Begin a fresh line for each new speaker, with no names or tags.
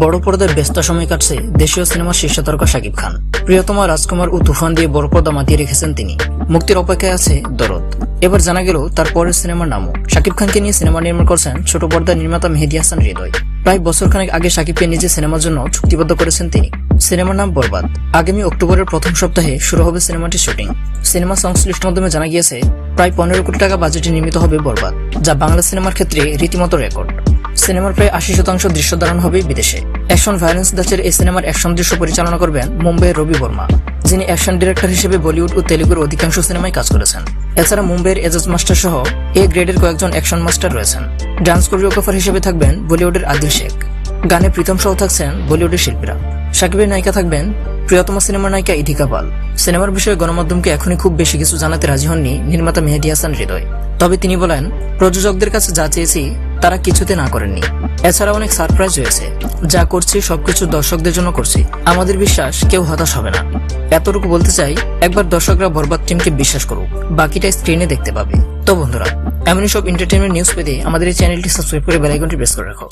বড় পর্দায় ব্যস্ত সময় কাটছে দেশীয় সিনেমার শীর্ষ তারকা শাকিব খান। প্রিয়তমা রাজকুমার ও তুফান দিয়ে বড় পর্দা মাতিয়ে রেখেছেন তিনি। মুক্তির অপেক্ষায় আছে দরদ। এবার জানা গেল তার পরের সিনেমার নামও। শাকিব খানকে নিয়ে সিনেমা নির্মাণ করছেন ছোট পর্দার নির্মাতা মেহেদী হাসান হৃদয়। প্রায় বছরখানেক আগে শাকিবকে নিজে সিনেমার জন্য চুক্তিবদ্ধ করেছেন তিনি। সিনেমার নাম বরবাদ। আগামী অক্টোবরের প্রথম সপ্তাহে শুরু হবে সিনেমাটির শুটিং। সিনেমা সংশ্লিষ্ট মাধ্যমে জানা গিয়েছে প্রায় 15 কোটি টাকা বাজেটে নির্মিত হবে বরবাদ, যা বাংলা সিনেমার ক্ষেত্রে রীতিমতো রেকর্ড। সিনেমার প্রায় 80% দৃশ্য ধারণ হবে বিদেশে। অ্যাকশন ভায়োলেন্স ধাঁচের এই সিনেমার অ্যাকশন দৃশ্য পরিচালনা করবেন মুম্বাইয়ের রবি বর্মা, যিনি অ্যাকশন ডিরেক্টর হিসেবে বলিউড ও তেলুগুর অধিকাংশ সিনেমায় কাজ করেছেন। এছাড়া মুম্বাইয়ের এজাজ মাস্টার সহ এ গ্রেডের কয়েকজন অ্যাকশন মাস্টার রয়েছেন। ডান্স কোরিওগ্রাফার হিসেবে থাকবেন বলিউডের আদিল শেখ। গানে প্রীতম সহ থাকছেন বলিউডের শিল্পীরা। শাকিবের নায়িকা থাকবেন প্রিয়তমা সিনেমার নায়িকা ইথিকা পাল। সিনেমার বিষয়ে গণমাধ্যমকে এখনই খুব বেশি কিছু জানাতে রাজি হননি নির্মাতা মেহেদী হাসান হৃদয়। তবে তিনি বলেন, প্রযোজকদের কাছে যা চেয়েছি তারা কিছুতে না করেননি। এছাড়া অনেক সারপ্রাইজ হয়েছে। যা করছি সবকিছু দর্শকদের জন্য করছি। আমাদের বিশ্বাস কেউ হতাশ হবে না। এতটুকু বলতে চাই, একবার দর্শকরা বরবাদ টিমকে বিশ্বাস করুক, বাকিটা স্ক্রিনে দেখতে পাবে। তো বন্ধুরা, এমনই সব এন্টারটেইনমেন্ট নিউজ পেতে আমাদের এই চ্যানেলটি সাবস্ক্রাইব করে বেল আইকনটি প্রেস করে রাখো।